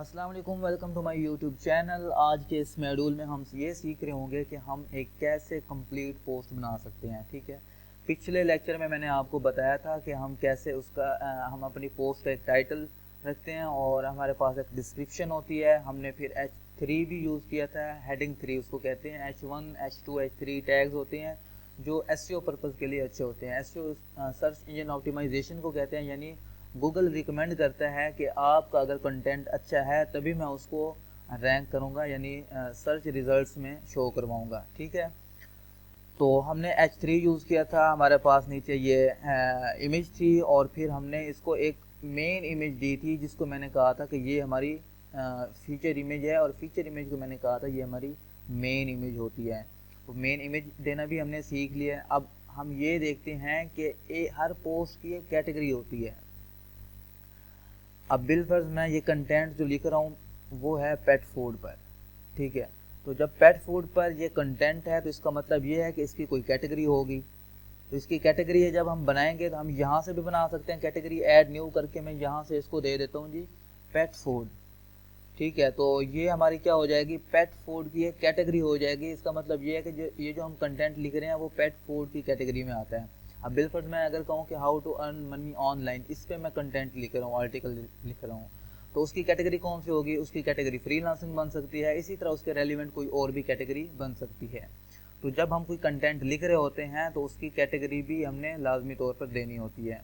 अस्सलाम वालेकुम, welcome to my YouTube channel. आज के इस मॉड्यूल में हम ये सीख रहे होंगे कि हम एक कैसे कंप्लीट पोस्ट बना सकते हैं। ठीक है, पिछले लेक्चर में मैंने आपको बताया था कि हम कैसे हम अपनी पोस्ट का एक टाइटल रखते हैं और हमारे पास एक डिस्क्रिप्शन होती है। हमने फिर H3 भी यूज़ किया था, हेडिंग 3 उसको कहते हैं। H1, H2, H3 टैग्स होते हैं जो SEO पर्पज़ के लिए अच्छे होते हैं। SEO सर्च इंजन ऑप्टिमाइजेशन को कहते हैं, यानी गूगल रिकमेंड करता है कि आपका अगर कंटेंट अच्छा है तभी मैं उसको रैंक करूँगा, यानी सर्च रिजल्ट्स में शो करवाऊँगा। ठीक है, तो हमने H3 यूज़ किया था, हमारे पास नीचे ये इमेज थी और फिर हमने इसको एक मेन इमेज दी थी जिसको मैंने कहा था कि ये हमारी फीचर इमेज है, और फीचर इमेज को मैंने कहा था ये हमारी मेन इमेज होती है। तो मेन इमेज देना भी हमने सीख लिया है। अब हम ये देखते हैं कि हर पोस्ट की एक कैटेगरी होती है। अब बिलफर्ज मैं ये कंटेंट जो लिख रहा हूँ वो है पेट फूड पर। ठीक है, तो जब पेट फूड पर ये कंटेंट है तो इसका मतलब ये है कि इसकी कोई कैटेगरी होगी। तो इसकी कैटेगरी है, जब हम बनाएंगे तो हम यहाँ से भी बना सकते हैं कैटेगरी, ऐड न्यू करके मैं यहाँ से इसको दे देता हूँ जी पेट फूड। ठीक है, तो ये हमारी क्या हो जाएगी, पेट फूड की एक कैटेगरी हो जाएगी। इसका मतलब ये है कि ये जो हम कंटेंट लिख रहे हैं वो पेट फूड की कैटेगरी में आता है। अब बिलफर्ज मैं अगर कहूँ कि how to earn money online, इस पर मैं कंटेंट लिख रहा हूँ, आर्टिकल लिख रहा हूँ, तो उसकी कैटेगरी कौन सी होगी, उसकी कैटेगरी फ्रीलांसिंग बन सकती है। इसी तरह उसके रेलिवेंट कोई और भी कैटेगरी बन सकती है। तो जब हम कोई कंटेंट लिख रहे होते हैं तो उसकी कैटेगरी भी हमने लाजमी तौर पर देनी होती है।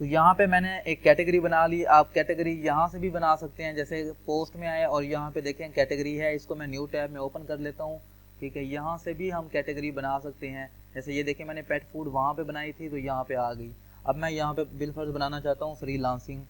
तो यहाँ पे मैंने एक कैटेगरी बना ली। आप कैटेगरी यहाँ से भी बना सकते हैं, जैसे पोस्ट में आए और यहाँ पे देखें कैटेगरी है, इसको मैं न्यू टैब में ओपन कर लेता हूँ। ठीक है, यहाँ से भी हम कैटेगरी बना सकते हैं। जैसे ये देखें मैंने पेट फूड वहाँ पे बनाई थी तो यहाँ पे आ गई। अब मैं यहाँ पे बिलफर्ज बनाना चाहता हूँ फ्रीलांसिंग।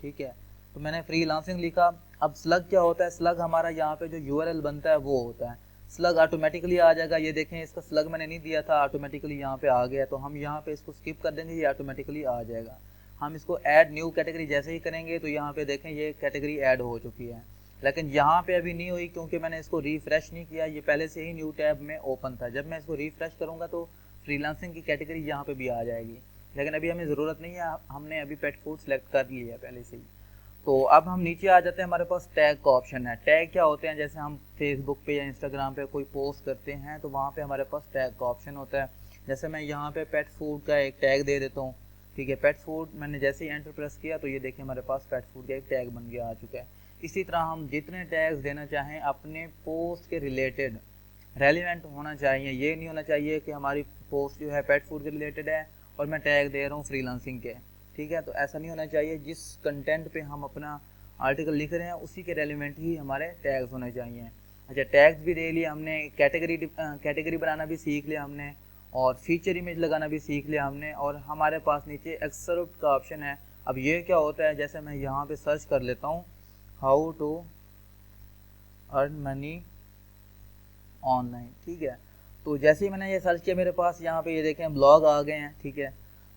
ठीक है, तो मैंने फ्रीलांसिंग लिखा। अब स्लग क्या होता है, स्लग हमारा यहाँ पे जो यूआरएल बनता है वो होता है। स्लग ऑटोमेटिकली आ जाएगा, ये देखें इसका स्लग मैंने नहीं दिया था, ऑटोमेटिकली यहाँ पे आ गया। तो हम यहाँ पे इसको स्किप कर देंगे, ये ऑटोमेटिकली आ जाएगा। हम इसको ऐड न्यू कैटेगरी जैसे ही करेंगे तो यहाँ पे देखें ये कैटेगरी ऐड हो चुकी है, लेकिन यहाँ पे अभी नहीं हुई क्योंकि मैंने इसको रिफ्रेश नहीं किया, ये पहले से ही न्यू टैब में ओपन था। जब मैं इसको रिफ्रेश करूँगा तो फ्रीलांसिंग की कैटेगरी यहाँ पे भी आ जाएगी, लेकिन अभी हमें ज़रूरत नहीं है, हमने अभी पेट फूड सेलेक्ट कर लिया है पहले से ही। तो अब हम नीचे आ जाते हैं, हमारे पास टैग का ऑप्शन है। टैग क्या होते हैं, जैसे हम फेसबुक पे या इंस्टाग्राम पे कोई पोस्ट करते हैं तो वहाँ पे हमारे पास टैग का ऑप्शन होता है। जैसे मैं यहाँ पे पेट फूड का एक टैग दे देता हूँ। ठीक है, पेट फूड मैंने जैसे ही एंटर प्रेस किया तो ये देखिए हमारे पास पेट फूड का एक टैग बन गया, आ चुका है। इसी तरह हम जितने टैग्स देना चाहें अपने पोस्ट के रिलेटेड रेलिवेंट होना चाहिए। ये नहीं होना चाहिए कि हमारी पोस्ट जो है पेट फूड के रिलेटेड है और मैं टैग दे रहा हूँ फ्रीलांसिंग के। ठीक है, तो ऐसा नहीं होना चाहिए। जिस कंटेंट पे हम अपना आर्टिकल लिख रहे हैं उसी के रेलिवेंट ही हमारे टैग्स होने चाहिए। अच्छा, टैग्स भी दे लिए हमने, कैटेगरी बनाना भी सीख लिया हमने, और फीचर इमेज लगाना भी सीख लिया हमने, और हमारे पास नीचे एक्सर्प्ट का ऑप्शन है। अब ये क्या होता है, जैसे मैं यहाँ पे सर्च कर लेता हूँ how to earn money online. ठीक है, तो जैसे ही मैंने ये सर्च किया मेरे पास यहाँ पे ये देखें ब्लॉग आ गए हैं। ठीक है,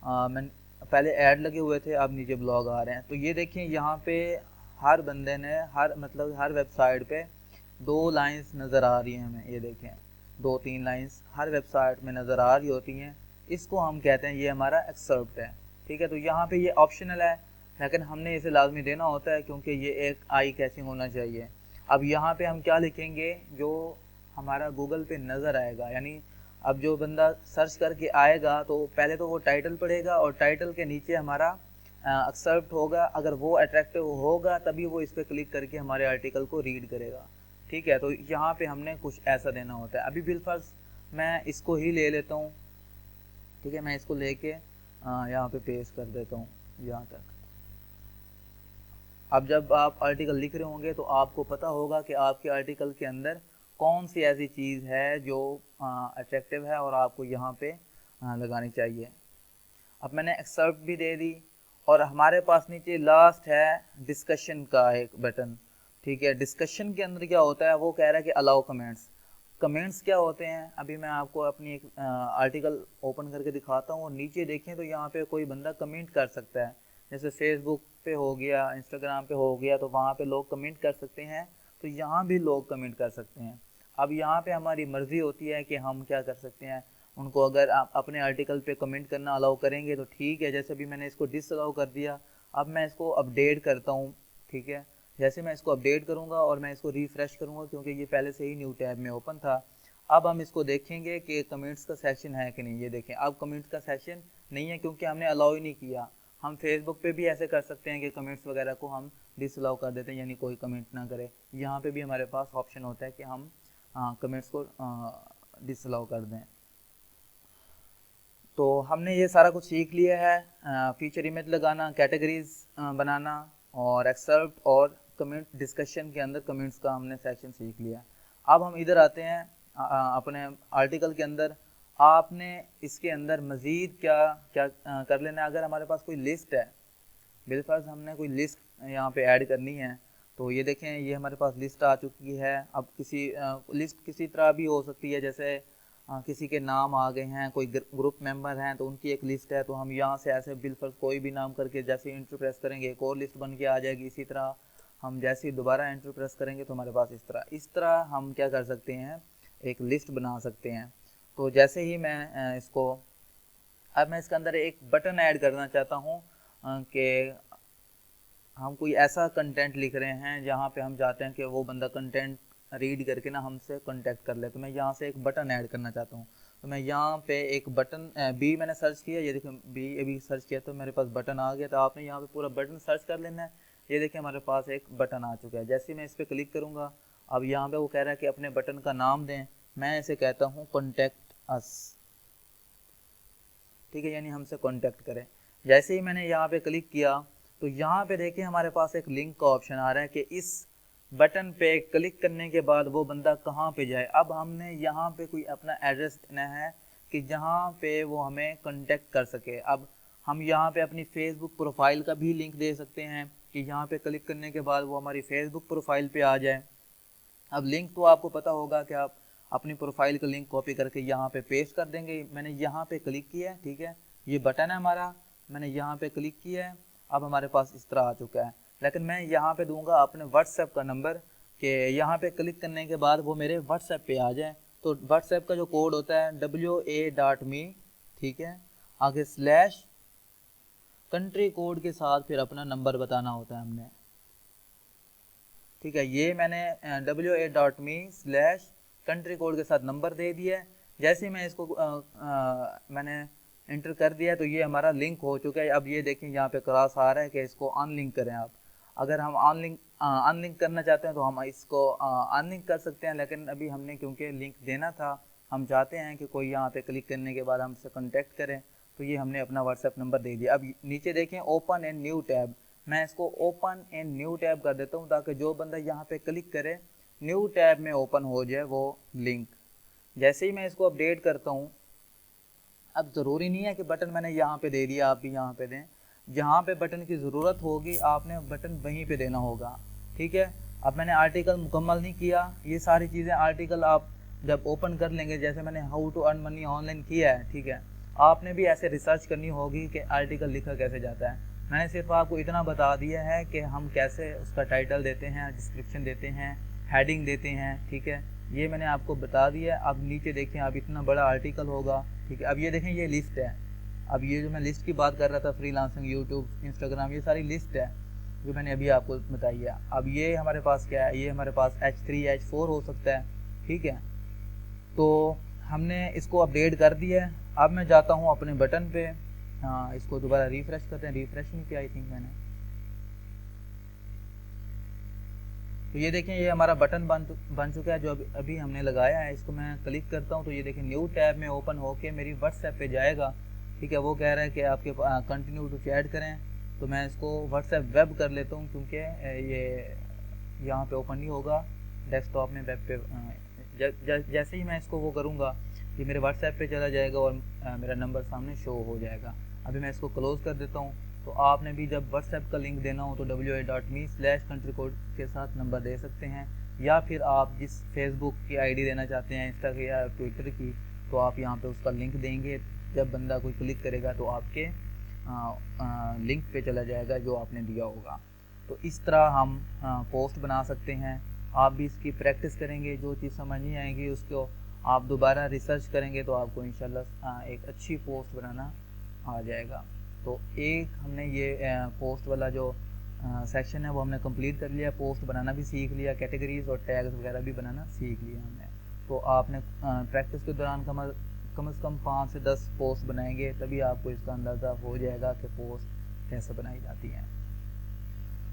मैं पहले ऐड लगे हुए थे, अब नीचे ब्लॉग आ रहे हैं। तो ये देखें यहाँ पे हर बंदे ने हर वेबसाइट पे 2 लाइंस नज़र आ रही हैं हमें। ये देखें 2-3 लाइंस हर वेबसाइट में नज़र आ रही होती हैं। इसको हम कहते हैं ये हमारा एक्सर्प्ट है। ठीक है, तो यहाँ पे ये ऑप्शनल है लेकिन हमने इसे लाजमी देना होता है क्योंकि ये एक आई कैचिंग होना चाहिए। अब यहाँ पे हम क्या लिखेंगे जो हमारा गूगल पे नज़र आएगा, यानी अब जो बंदा सर्च करके आएगा तो पहले तो वो टाइटल पढ़ेगा और टाइटल के नीचे हमारा एक्सेप्ट होगा। अगर वो अट्रैक्टिव होगा तभी वो इस पर क्लिक करके हमारे आर्टिकल को रीड करेगा। ठीक है, तो यहाँ पे हमने कुछ ऐसा देना होता है। अभी बिलफर्ज मैं इसको ही ले लेता हूँ। ठीक है, मैं इसको लेके यहाँ पे पेस्ट कर देता हूँ यहाँ तक। अब जब आप आर्टिकल लिख रहे होंगे तो आपको पता होगा कि आपके आर्टिकल के अंदर कौन सी ऐसी चीज़ है जो अट्रैक्टिव है और आपको यहाँ पे लगानी चाहिए। अब मैंने एक्सेप्ट भी दे दी और हमारे पास नीचे लास्ट है डिस्कशन का एक बटन। ठीक है, डिस्कशन के अंदर क्या होता है, वो कह रहा है कि अलाउ कमेंट्स। कमेंट्स क्या होते हैं, अभी मैं आपको अपनी एक आर्टिकल ओपन करके दिखाता हूँ और नीचे देखें तो यहाँ पे कोई बंदा कमेंट कर सकता है। जैसे फेसबुक पे हो गया, इंस्टाग्राम पे हो गया, तो वहाँ पे लोग कमेंट कर सकते हैं, तो यहाँ भी लोग कमेंट कर सकते हैं। अब यहाँ पे हमारी मर्ज़ी होती है कि हम क्या कर सकते हैं उनको। अगर आप अपने आर्टिकल पे कमेंट करना अलाउ करेंगे तो ठीक है, जैसे भी मैंने इसको डिसअलाउ कर दिया। अब मैं इसको अपडेट करता हूँ। ठीक है। जैसे मैं इसको अपडेट करूँगा और मैं इसको रिफ़्रेश करूँगा क्योंकि ये पहले से ही न्यू टैब में ओपन था। अब हम इसको देखेंगे कि कमेंट्स का सेक्शन है कि नहीं। ये देखें, अब कमेंट्स का सेक्शन नहीं है क्योंकि हमने अलाउ ही नहीं किया। हम फेसबुक पे भी ऐसे कर सकते हैं कि कमेंट्स वगैरह को हम डिसअलाउ कर देते हैं, यानी कोई कमेंट ना करे। यहाँ पे भी हमारे पास ऑप्शन होता है कि हम कमेंट्स को डिसअलाउ कर दें। तो हमने ये सारा कुछ सीख लिया है, फीचर इमेज लगाना, कैटेगरीज बनाना और एक्सेप्ट और कमेंट डिस्कशन के अंदर कमेंट्स का हमने सेक्शन सीख लिया। अब हम इधर आते हैं अपने आर्टिकल के अंदर। आपने इसके अंदर मज़ीद क्या क्या कर लेना है। अगर हमारे पास कोई लिस्ट है, बिलफर्ज हमने कोई लिस्ट यहाँ पे ऐड करनी है, तो ये देखें ये हमारे पास लिस्ट आ चुकी है। अब किसी लिस्ट किसी तरह भी हो सकती है, जैसे किसी के नाम आ गए हैं, कोई ग्रुप मेंबर हैं तो उनकी एक लिस्ट है, तो हम यहाँ से ऐसे बिलफर्ज कोई भी नाम करके जैसे इंटर प्रेस करेंगे एक और लिस्ट बन के आ जाएगी। इसी तरह हम जैसे ही दोबारा एंटर प्रेस करेंगे तो हमारे पास इस तरह हम क्या कर सकते हैं, एक लिस्ट बना सकते हैं। तो जैसे ही मैं अब मैं इसके अंदर एक बटन ऐड करना चाहता हूँ कि हम कोई ऐसा कंटेंट लिख रहे हैं जहाँ पे हम चाहते हैं कि वो बंदा कंटेंट रीड करके ना हमसे कांटेक्ट कर ले। तो मैं यहाँ से एक बटन ऐड करना चाहता हूँ। तो मैं यहाँ पे एक बटन बी मैंने सर्च किया, ये देखिए बी अभी सर्च किया तो मेरे पास बटन आ गया। तो आपने यहाँ पे पूरा बटन सर्च कर लेना है। ये देखिए हमारे पास एक बटन आ चुका है। जैसे ही मैं इस पर क्लिक करूँगा, अब यहाँ पे वो कह रहा है कि अपने बटन का नाम दें। मैं इसे कहता हूँ कॉन्टैक्ट अस, ठीक है, यानी हमसे कांटेक्ट करें। जैसे ही मैंने यहाँ पे क्लिक किया तो यहाँ पे देखिए हमारे पास एक लिंक का ऑप्शन आ रहा है कि इस बटन पे क्लिक करने के बाद वो बंदा कहाँ पे जाए। अब हमने यहाँ पे कोई अपना एड्रेस देना है कि जहाँ पे वो हमें कांटेक्ट कर सके। अब हम यहाँ पे अपनी फेसबुक प्रोफाइल का भी लिंक दे सकते हैं कि यहाँ पे क्लिक करने के बाद वो हमारी फेसबुक प्रोफाइल पे आ जाए। अब लिंक तो आपको पता होगा कि आप अपनी प्रोफाइल का लिंक कॉपी करके यहाँ पे पेस्ट कर देंगे। मैंने यहाँ पे क्लिक किया है, ठीक है, ये बटन है हमारा, मैंने यहाँ पे क्लिक किया है। अब हमारे पास इस तरह आ चुका है। लेकिन मैं यहाँ पे दूंगा अपने व्हाट्सएप का नंबर कि यहाँ पे क्लिक करने के बाद वो मेरे व्हाट्सएप पे आ जाए। तो व्हाट्सएप का जो कोड होता है WA.me, ठीक है, आगे स्लैश कंट्री कोड के साथ फिर अपना नंबर बताना होता है हमने, ठीक है। ये मैंने WA.me स्लैश कंट्री कोड के साथ नंबर दे दिया है। जैसे ही मैं इसको मैंने इंटर कर दिया तो ये हमारा लिंक हो चुका है। अब ये देखें यहाँ पे क्रॉस आ रहा है कि इसको अनलिंक करें। आप अगर हम अनलिंक करना चाहते हैं तो हम इसको अनलिंक कर सकते हैं, लेकिन अभी हमने क्योंकि लिंक देना था, हम चाहते हैं कि कोई यहाँ पे क्लिक करने के बाद हमसे कॉन्टेक्ट करें, तो ये हमने अपना व्हाट्सएप नंबर दे दिया। अब नीचे देखें ओपन एंड न्यू टैब, मैं इसको ओपन एंड न्यू टैब कर देता हूँ ताकि जो बंदा यहाँ पे क्लिक करे न्यू टैब में ओपन हो जाए वो लिंक। जैसे ही मैं इसको अपडेट करता हूँ, अब ज़रूरी नहीं है कि बटन मैंने यहाँ पे दे दिया, आप भी यहाँ पे दें। जहाँ पे बटन की ज़रूरत होगी आपने बटन वहीं पे देना होगा, ठीक है। अब मैंने आर्टिकल मुकम्मल नहीं किया, ये सारी चीज़ें आर्टिकल आप जब ओपन कर लेंगे, जैसे मैंने how to earn money online किया है, ठीक है, आपने भी ऐसे रिसर्च करनी होगी कि आर्टिकल लिखा कैसे जाता है। मैंने सिर्फ आपको इतना बता दिया है कि हम कैसे उसका टाइटल देते हैं, डिस्क्रिप्शन देते हैं, हेडिंग देते हैं, ठीक है, ये मैंने आपको बता दिया। अब नीचे देखें, अब इतना बड़ा आर्टिकल होगा, ठीक है। अब ये देखें ये लिस्ट है। अब ये जो मैं लिस्ट की बात कर रहा था, फ्रीलांसिंग, यूट्यूब, इंस्टाग्राम, ये सारी लिस्ट है जो मैंने अभी आपको बताई है। अब ये हमारे पास क्या है, ये हमारे पास H3 H4 हो सकता है, ठीक है। तो हमने इसको अपडेट कर दिया है। अब मैं जाता हूँ अपने बटन पे, हाँ इसको दोबारा रिफ्रेश करते हैं, रिफ्रेश नहीं किया आई थिंक मैंने। तो ये देखें ये हमारा बटन बन चुका है जो अभी हमने लगाया है। इसको मैं क्लिक करता हूँ तो ये देखें न्यू टैब में ओपन होके मेरी व्हाट्सएप पे जाएगा, ठीक है। वो कह रहा है कि आपके कंटिन्यू टू चैट करें, तो मैं इसको व्हाट्सएप वेब कर लेता हूँ क्योंकि ये यहाँ पे ओपन नहीं होगा डेस्कटॉप में, वेब पे जैसे ही मैं इसको वो करूँगा ये मेरे व्हाट्सएप पे चला जाएगा और मेरा नंबर सामने शो हो जाएगा। अभी मैं इसको क्लोज़ कर देता हूँ। तो आपने भी जब व्हाट्सएप का लिंक देना हो तो WA.me स्लैश कंट्री कोड के साथ नंबर दे सकते हैं, या फिर आप जिस फेसबुक की आईडी देना चाहते हैं, इंस्टा की या ट्विटर की, तो आप यहाँ पे उसका लिंक देंगे। जब बंदा कोई क्लिक करेगा तो आपके लिंक पे चला जाएगा जो आपने दिया होगा। तो इस तरह हम पोस्ट बना सकते हैं। आप भी इसकी प्रैक्टिस करेंगे, जो चीज़ समझ नहीं आएगी उसको आप दोबारा रिसर्च करेंगे तो आपको इंशाल्लाह एक अच्छी पोस्ट बनाना आ जाएगा। तो एक हमने ये पोस्ट वाला जो सेक्शन है वो हमने कंप्लीट कर लिया, पोस्ट बनाना भी सीख लिया, कैटेगरीज और टैग्स वगैरह भी बनाना सीख लिया हमने। तो आपने प्रैक्टिस के दौरान कम से कम 5 से 10 पोस्ट बनाएंगे, तभी आपको इसका अंदाज़ा हो जाएगा कि पोस्ट कैसे बनाई जाती हैं।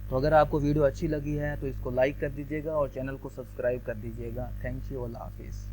तो अगर आपको वीडियो अच्छी लगी है तो इसको लाइक कर दीजिएगा और चैनल को सब्सक्राइब कर दीजिएगा। थैंक यू, अल्लाह हाफिज़।